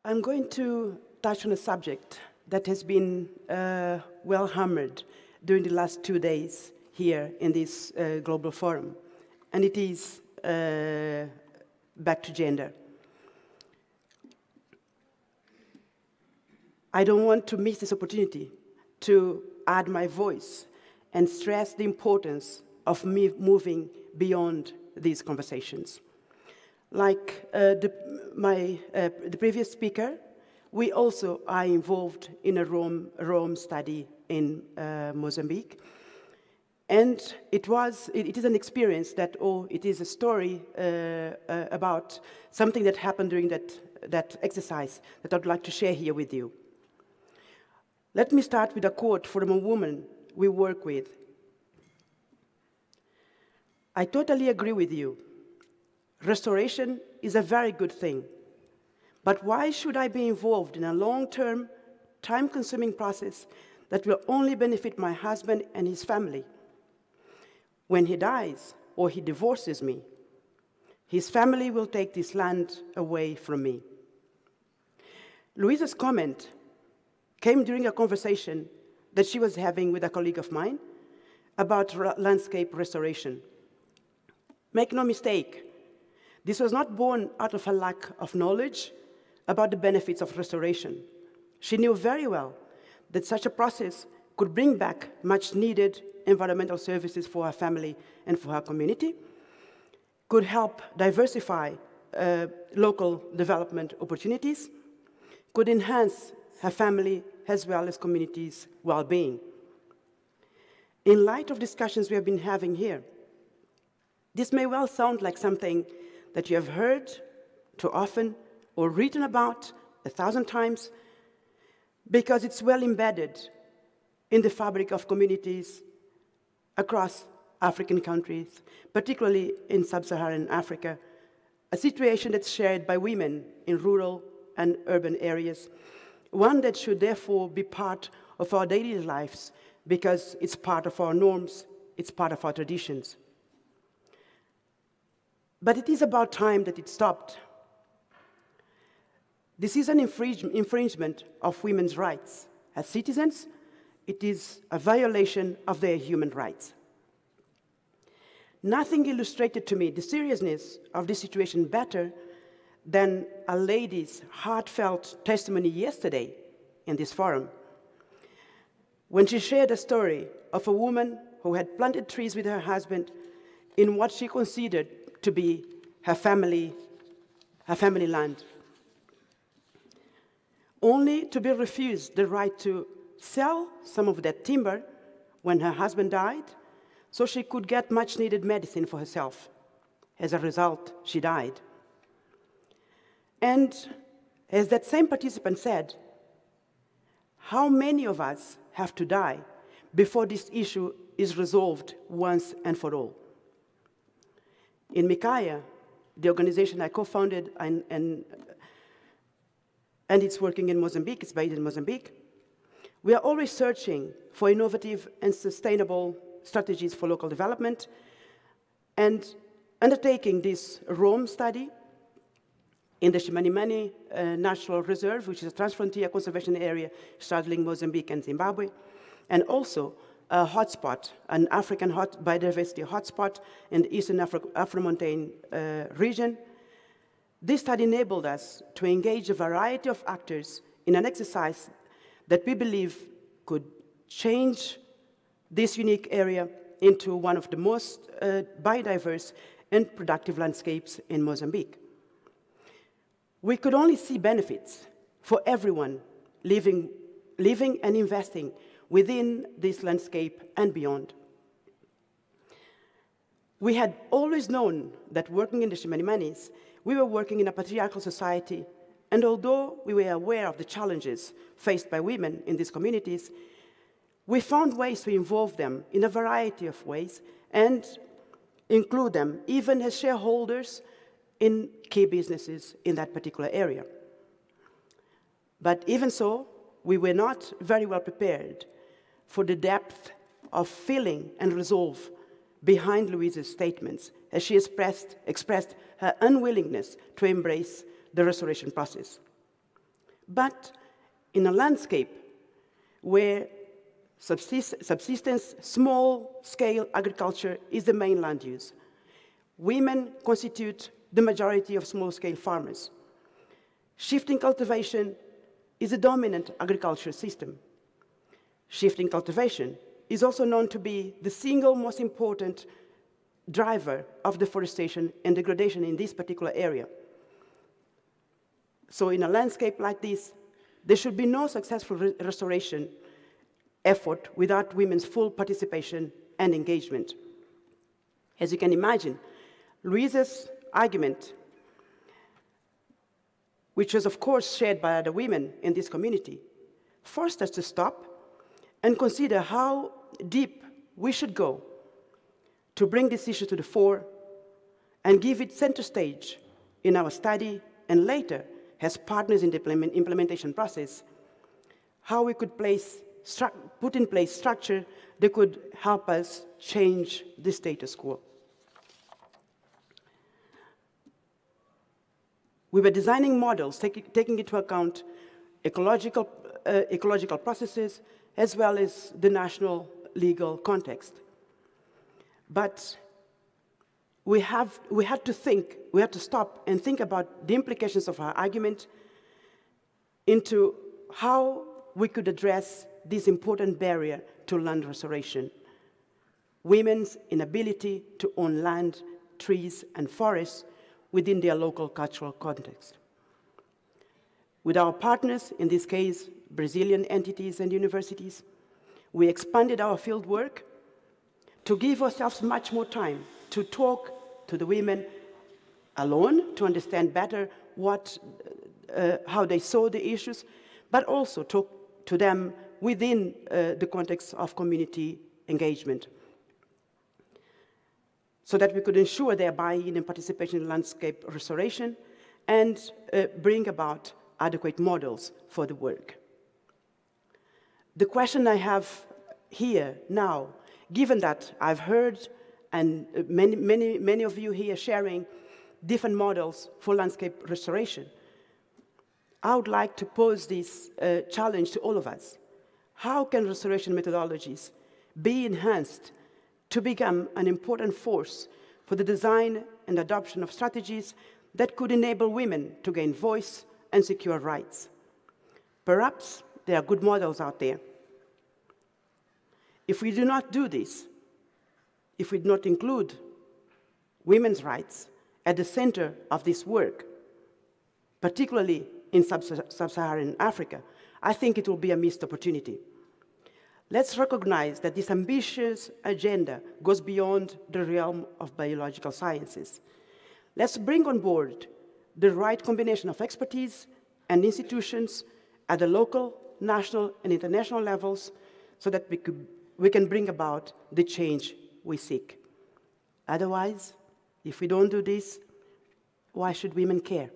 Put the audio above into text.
I'm going to touch on a subject that has been well hammered during the last 2 days here in this global forum, and it is back to gender. I don't want to miss this opportunity to add my voice and stress the importance of me moving beyond these conversations. Like the previous speaker, we also are involved in a Rome study in Mozambique. And it is an experience that, it is a story about something that happened during that exercise that I'd like to share here with you. Let me start with a quote from a woman we work with. I totally agree with you. Restoration is a very good thing. But why should I be involved in a long-term, time-consuming process that will only benefit my husband and his family? When he dies or he divorces me, his family will take this land away from me. Louisa's comment came during a conversation that she was having with a colleague of mine about landscape restoration. Make no mistake, this was not born out of a lack of knowledge about the benefits of restoration. She knew very well that such a process could bring back much needed environmental services for her family and for her community, could help diversify local development opportunities, could enhance her family as well as communities' well-being. In light of discussions we have been having here, this may well sound like something that you have heard too often or written about 1,000 times, because it's well embedded in the fabric of communities across African countries, particularly in sub-Saharan Africa, a situation that's shared by women in rural and urban areas, one that should therefore be part of our daily lives because it's part of our norms, it's part of our traditions. But it is about time that it stopped. This is an infringement of women's rights. As citizens, it is a violation of their human rights. Nothing illustrated to me the seriousness of this situation better than a lady's heartfelt testimony yesterday in this forum, when she shared a story of a woman who had planted trees with her husband in what she considered to be her family land, only to be refused the right to sell some of that timber when her husband died, so she could get much-needed medicine for herself. As a result, she died. And as that same participant said, how many of us have to die before this issue is resolved once and for all? In Mikaya, the organization I co-founded and it's working in Mozambique, it's based in Mozambique, we are always searching for innovative and sustainable strategies for local development and undertaking this Rome study in the Chimanimani Natural Reserve, which is a transfrontier conservation area straddling Mozambique and Zimbabwe, and also a hotspot, an African biodiversity hotspot in the Eastern Afro-Montane region. This study enabled us to engage a variety of actors in an exercise that we believe could change this unique area into one of the most biodiverse and productive landscapes in Mozambique. We could only see benefits for everyone living and investing within this landscape and beyond. We had always known that working in the Chimanimanis, we were working in a patriarchal society, and although we were aware of the challenges faced by women in these communities, we found ways to involve them in a variety of ways and include them even as shareholders in key businesses in that particular area. But even so, we were not very well prepared for the depth of feeling and resolve behind Louisa's statements as she expressed her unwillingness to embrace the restoration process. but in a landscape where subsistence, small-scale agriculture is the main land use. Women constitute the majority of small-scale farmers. Shifting cultivation is a dominant agriculture system. Shifting cultivation is also known to be the single most important driver of deforestation and degradation in this particular area. So in a landscape like this, there should be no successful restoration effort without women's full participation and engagement. As you can imagine, Louise's argument, which was of course shared by other women in this community, forced us to stop and consider how deep we should go to bring this issue to the fore and give it center stage in our study and later as partners in the implementation process, how we could put in place structure that could help us change the status quo. We were designing models taking into account ecological processes as well as the national legal context. But we had to stop and think about the implications of our argument into how we could address this important barrier to land restoration: women's inability to own land, trees, and forests within their local cultural context. With our partners, in this case, Brazilian entities and universities, we expanded our field work to give ourselves much more time to talk to the women alone, to understand better how they saw the issues, but also talk to them within the context of community engagement, so that we could ensure their buy-in and participation in landscape restoration and bring about adequate models for the work. The question I have here now, given that I've heard and many of you here sharing different models for landscape restoration, I would like to pose this challenge to all of us. How can restoration methodologies be enhanced to become an important force for the design and adoption of strategies that could enable women to gain voice and secure rights? Perhaps there are good models out there. If we do not do this, if we do not include women's rights at the center of this work, particularly in sub-Saharan Africa, I think it will be a missed opportunity. Let's recognize that this ambitious agenda goes beyond the realm of biological sciences. Let's bring on board the right combination of expertise and institutions at the local, national, and international levels so that we can bring about the change we seek. Otherwise, if we don't do this, why should women care?